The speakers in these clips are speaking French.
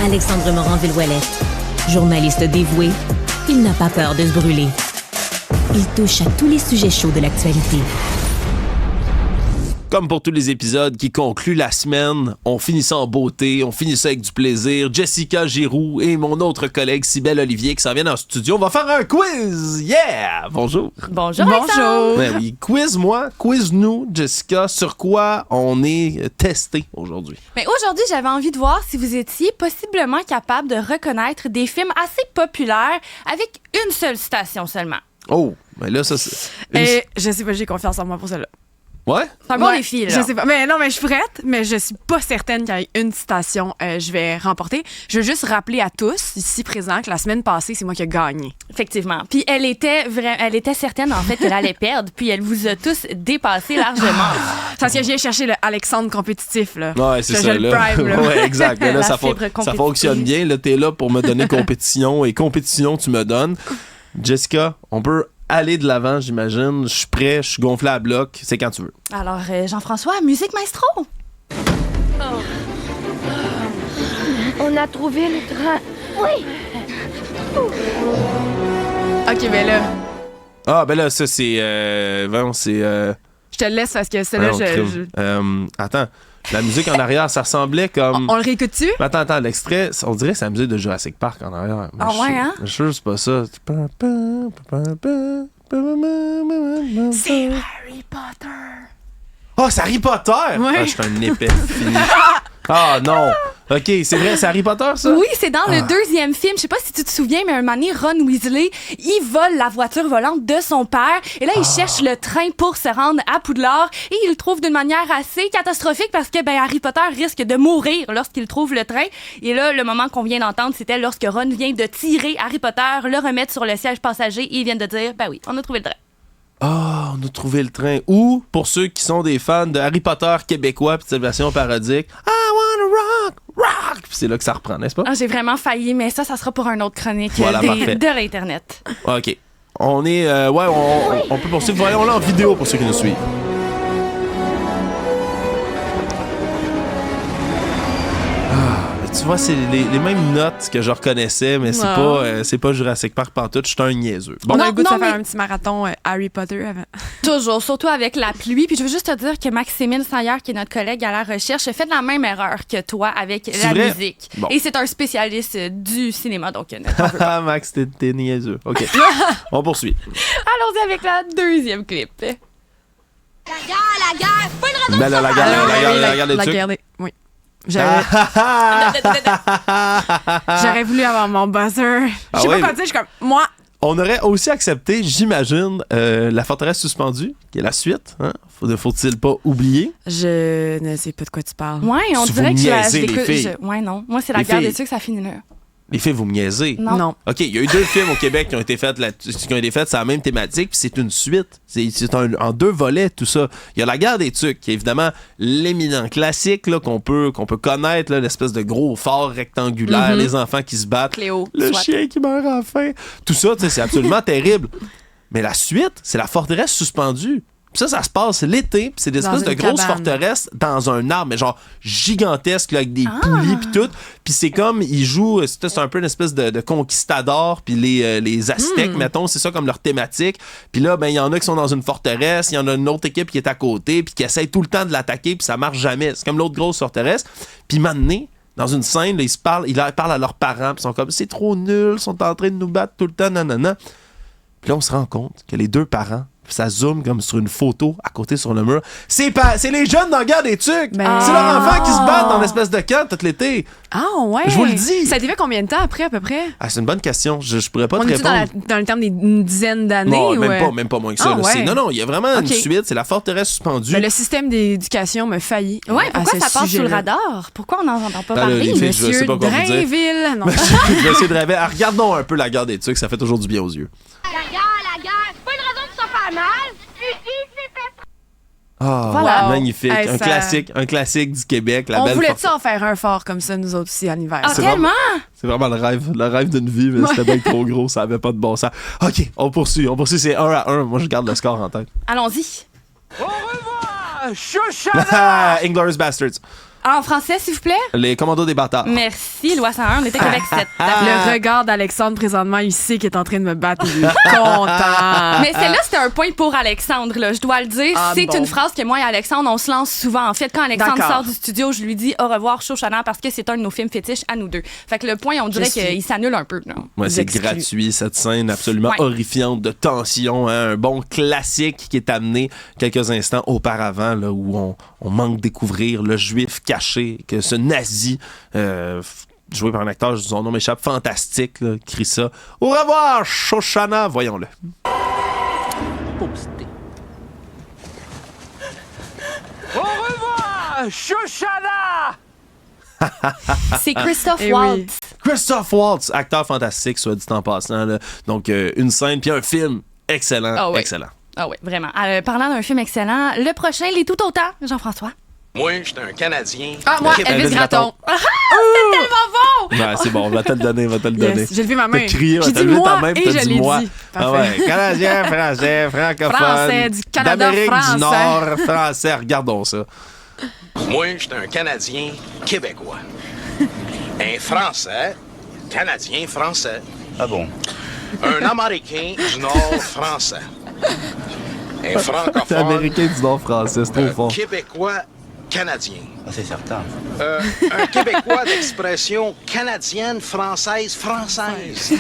Alexandre Morin-Villouellette. Journaliste dévoué, il n'a pas peur de se brûler. Il touche à tous les sujets chauds de l'actualité. Comme pour tous les épisodes qui concluent la semaine, on finit ça en beauté, on finit ça avec du plaisir. Jessica Giroux et mon autre collègue Cybelle Olivier qui s'en viennent en studio. On va faire un quiz! Yeah! Bonjour! Bonjour! Bonjour! Ben oui, quiz-moi, quiz-nous, Jessica, sur quoi on est testé aujourd'hui? Mais aujourd'hui, j'avais envie de voir si vous étiez possiblement capable de reconnaître des films assez populaires avec une seule citation seulement. Oh, ben là, ça c'est... Je sais pas, j'ai confiance en moi pour cela. Ouais? C'est un bon défi, là. Je sais pas. Mais non, mais je suis prête, mais je suis pas certaine qu'avec une citation, je vais remporter. Je veux juste rappeler à tous, ici présents, que la semaine passée, c'est moi qui ai gagné. Effectivement. Puis elle était certaine, en fait, qu'elle allait perdre, puis elle vous a tous dépassé largement. Parce que j'ai cherché le Alexandre compétitif, là. Ouais, c'est ça, le là. prime, là. Ouais, exact. Mais là, ça compétitive. fonctionne bien. Là, t'es là pour me donner compétition, et compétition, tu me donnes. Jessica, on peut aller de l'avant, j'imagine. Je suis prêt, je suis gonflé à bloc. C'est quand tu veux. Alors, Jean-François, musique maestro! On a trouvé le train. Oui! OK, ben là, Ah, ben là, ça, c'est... je te le laisse parce que celle-là, Attends, la musique en arrière, ça ressemblait comme... On le réécoute-tu? Mais attends, l'extrait, on dirait que c'est la musique de Jurassic Park en arrière. Mais hein? Je suis sûr que c'est pas ça. C'est Harry Potter. Oh, c'est Harry Potter! Ouais. Ah, je suis un épais fini. Ah non! OK, c'est vrai, c'est Harry Potter, ça? Oui, c'est dans le deuxième film. Je sais pas si tu te souviens, mais un moment donné, Ron Weasley, il vole la voiture volante de son père. Et là, il cherche le train pour se rendre à Poudlard. Et il le trouve d'une manière assez catastrophique parce que Harry Potter risque de mourir lorsqu'il trouve le train. Et là, le moment qu'on vient d'entendre, c'était lorsque Ron vient de tirer Harry Potter, le remettre sur le siège passager et ils viennent de dire, ben oui, on a trouvé le train. Ah, on a trouvé le train. Ou, pour ceux qui sont des fans de Harry Potter québécois puis de cette version parodique, I wanna rock, rock! Puis c'est là que ça reprend, n'est-ce pas? Ah, j'ai vraiment failli, mais ça sera pour une autre chronique Voilà, parfait. de l'Internet. OK. On est... on peut poursuivre. Voyons là en vidéo pour ceux qui nous suivent. Tu vois, c'est les mêmes notes que je reconnaissais, mais c'est pas Jurassic Park pantoute. Je suis un niaiseux. Bon, on a le goût de non, faire un petit marathon Harry Potter avant. Toujours, surtout avec la pluie. Puis je veux juste te dire que Maximile Sayer, qui est notre collègue à la recherche, fait la même erreur que toi avec la musique. Bon. Et c'est un spécialiste du cinéma, donc Ah, Max, t'es niaiseux. OK. On poursuit. Allons-y avec la deuxième clip. La guerre! Pas une raison Ben là, la guerre des trucs. Oui. J'aurais voulu avoir mon buzzer. Je sais pas quoi dire, je suis comme... Moi... On aurait aussi accepté, j'imagine, La forteresse suspendue, qui est la suite. Hein? Faut-il pas oublier? Je ne sais pas de quoi tu parles. Ouais, on dirait que je l'écoute. Ouais, non. Moi, c'est la guerre des trucs, ça finit là. Les filles, vous me niaisez. Non. OK, il y a eu 2 films au Québec qui ont été faits c'est la même thématique, puis c'est une suite. C'est en 2 volets, tout ça. Il y a La guerre des tucs, qui est évidemment l'éminent classique là, qu'on peut connaître, là, l'espèce de gros fort rectangulaire, les enfants qui se battent, Cléo, le chien qui meurt à la fin. Tout ça, c'est absolument terrible. Mais la suite, c'est La forteresse suspendue. Puis ça se passe l'été, puis c'est des espèces de grosses forteresses dans un arbre, mais genre gigantesque, là, avec des poulies puis tout. Puis c'est comme, ils jouent, c'est un peu une espèce de conquistador, puis les Aztèques, mettons, c'est ça comme leur thématique. Puis là, ben il y en a qui sont dans une forteresse, il y en a une autre équipe qui est à côté, puis qui essaie tout le temps de l'attaquer, puis ça marche jamais. C'est comme l'autre grosse forteresse. Puis maintenant, dans une scène, là, ils parlent à leurs parents, puis ils sont comme, c'est trop nul, ils sont en train de nous battre tout le temps, nanana. Puis là, on se rend compte que les 2 parents, ça zoome comme sur une photo à côté sur le mur. C'est les jeunes dans la guerre des tucs. C'est leurs enfants qui se battent dans l'espèce de camp tout l'été. Ah ouais. Je vous le dis. Ça a été fait combien de temps après, à peu près? Ah, c'est une bonne question. Je pourrais pas te On est répondre. Dans le terme d'une dizaine d'années? Non, ou même pas moins que ça. Là. Ouais. Non, il y a vraiment une suite. C'est La forteresse suspendue. Le système d'éducation me faillit. Ouais, pourquoi ça passe sous le radar? Pourquoi on n'en entend pas parler? Les filles, Monsieur je sais pas quoi vous dire. Drainville. Non. Je vais essayer de rêver. Regardons un peu La guerre des tucs. Ça fait toujours du bien aux yeux. La guerre! C'est pas une raison de se faire mal! Ah, Voilà. magnifique. Hey, Un classique du Québec. On voulait-tu en faire un fort comme ça, nous autres aussi, en hiver? Ah, tellement! C'est vraiment le rêve d'une vie, mais c'était bien trop gros, ça avait pas de bon sens. OK, on poursuit, c'est 1-1. Moi, je garde le score en tête. Allons-y. Au revoir, Chouchana! Inglourious Bastards. En français, s'il vous plaît? Les commandos des bâtards. Merci, loi 101, on était Québec 7. Le regard d'Alexandre présentement, il sait qu'il est en train de me battre. Il est content. Mais celle-là, c'était un point pour Alexandre, là, je dois le dire. Ah, c'est bon. une phrase que moi et Alexandre, on se lance souvent. En fait, quand Alexandre D'accord. sort du studio, je lui dis au revoir, Shoshana, parce que c'est un de nos films fétiches à nous deux. Fait que le point, on dirait qu'il s'annule un peu. Là. Ouais, c'est exclus. gratuit, cette scène absolument Ouais. horrifiante de tension. Hein? Un bon classique qui est amené quelques instants auparavant, là, où on manque de découvrir le juif caché, que ce nazi, joué par un acteur, son nom m'échappe, fantastique, là, crie ça. Au revoir, Shoshana! Voyons-le. Au revoir, Shoshana! C'est Christophe Eh oui. Waltz. Christoph Waltz, acteur fantastique, soit dit en passant. Là. Donc, une scène puis un film excellent, Ah ouais. excellent. Ah oui, vraiment. Parlant d'un film excellent, le prochain, les tout autant, Jean-François. Moi, j'étais un Canadien. Ah, moi, Elvis Elvis Gratton. Gratton. Ouais, c'est bon, on va te le donner, on va te le donner. Yes, j'ai levé ma main. T'as crié, on J'ai t'a dit levé moi ta main, puis et t'as je dit l'ai moi. dit. Ah Parfait. ouais, Canadien, Français, francophone. Français, du Canada, d'Amérique français. du Nord, français, regardons ça. Moi, j'étais un Canadien québécois. Un Français, Canadien français. Ah bon? Un Américain du Nord français. Un T'es francophone, américain du Nord français, c'est trop un fort. Québécois canadien. Ah, c'est certain. Un Québécois d'expression canadienne, française, française.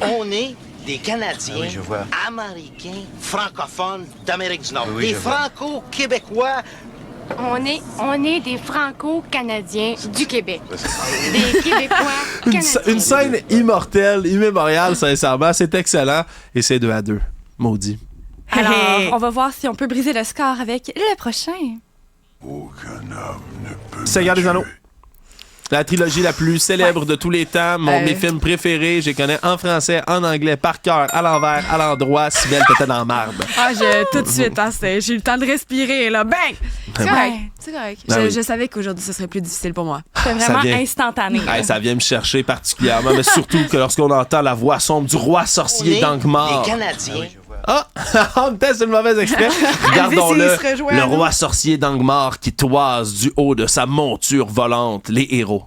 On est des Canadiens Ah oui, je vois. américains, francophones d'Amérique du Nord. Oui, des je vois. Franco-Québécois. On est des Franco-Canadiens du Québec. Des Québécois canadiens. Une scène immortelle, immémoriale, sincèrement, c'est excellent. Et c'est 2-2. Maudit. Alors, Hey. on va voir si on peut briser le score avec le prochain. Seigneur des Anneaux. La trilogie la plus célèbre de tous les temps, mes films préférés, je les connais en français, en anglais, par cœur, à l'envers, à l'endroit. Sibelle, t'étais dans la marde. Ah, tout de suite, hein, j'ai eu le temps de respirer, là. Bang! C'est correct, c'est correct. Ah oui. Je savais qu'aujourd'hui, ce serait plus difficile pour moi. C'est vraiment vient. instantané. Hey, ça vient me chercher particulièrement, mais surtout que lorsqu'on entend la voix sombre du roi On sorcier est d'Angmar. des Canadiens. Ah, on teste une mauvaise exprès. Regardons-le. Elvis, il se rejoint à Le nous. roi sorcier d'Angmar qui toise du haut de sa monture volante les héros.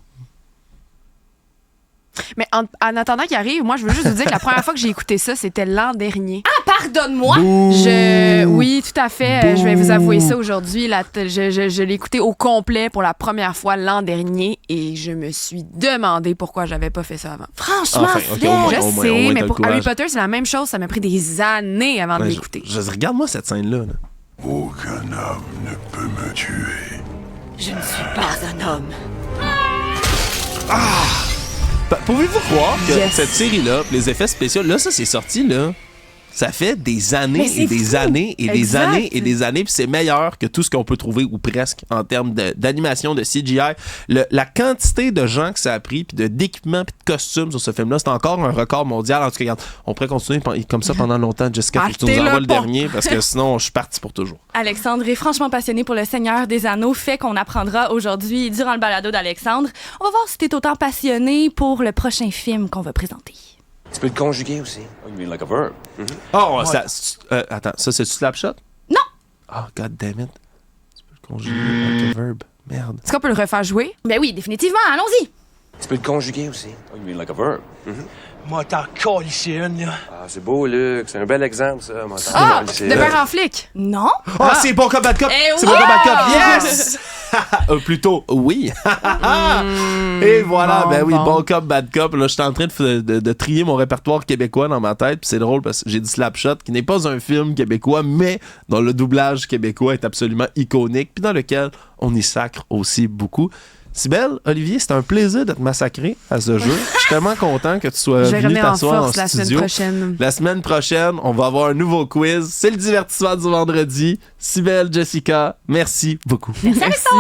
Mais en attendant qu'il arrive, moi, je veux juste vous dire que la première fois que j'ai écouté ça, c'était l'an dernier. Pardonne-moi. Oui, tout à fait. Je vais vous avouer ça aujourd'hui. Je l'ai écouté au complet pour la première fois l'an dernier et je me suis demandé pourquoi j'avais pas fait ça avant. Franchement, Enfin, ok, au moins, Je au moins, sais, mais t'as le pour courage. Harry Potter, c'est la même chose. Ça m'a pris des années avant de Ouais, l'écouter. regarde-moi cette scène-là. Là. Aucun homme ne peut me tuer. Pouvez-vous croire que Yes. cette série-là, les effets spéciaux, là, ça c'est sorti, là. Ça fait des années Mais c'est et des fou. années et des Exact. années et des années, puis c'est meilleur que tout ce qu'on peut trouver, ou presque, en termes d'animation, de CGI. La quantité de gens que ça a pris, puis d'équipements, puis de costumes sur ce film-là, c'est encore un record mondial. En tout cas, regarde, on pourrait continuer comme ça pendant longtemps. Jessica, faut que tu nous Partez-le envoies le pas. dernier, parce que sinon, je suis parti pour toujours. Alexandre est franchement passionné pour le Seigneur des Anneaux, fait qu'on apprendra aujourd'hui, durant le balado d'Alexandre. On va voir si t'es autant passionné pour le prochain film qu'on va présenter. Tu peux le conjuguer aussi. You mean like a verb? Oh, attends, ça c'est du Slapshot? Non! Oh, god damn it. Tu peux le conjuguer avec un verbe. Merde. Est-ce qu'on peut le refaire jouer? Ben oui, définitivement, allons-y. Tu peux le conjuguer aussi. You mean like a verb? Moi, t'en colles ici une, là. Ah, c'est beau, Luc. C'est un bel exemple, ça. Moi, t'en Ah! calisser De une. père en flic! Non? Oh, c'est bon comme bad cop! Eh C'est oui! bon comme bad cop! Yes! Plutôt, oui. Et voilà, ben oui, bon. bon cop, bad cop. Là, je suis en train de trier mon répertoire québécois dans ma tête. Puis c'est drôle parce que j'ai dit Slapshot, qui n'est pas un film québécois, mais dont le doublage québécois est absolument iconique. Puis dans lequel on y sacre aussi beaucoup. Sibelle, Olivier, c'est un plaisir de te massacrer à ce jeu. Je suis tellement content que tu sois Je vais venu revenir en t'asseoir en force la semaine studio. prochaine. La semaine prochaine, on va avoir un nouveau quiz. C'est le divertissement du vendredi. Sibelle, Jessica, merci beaucoup. Merci.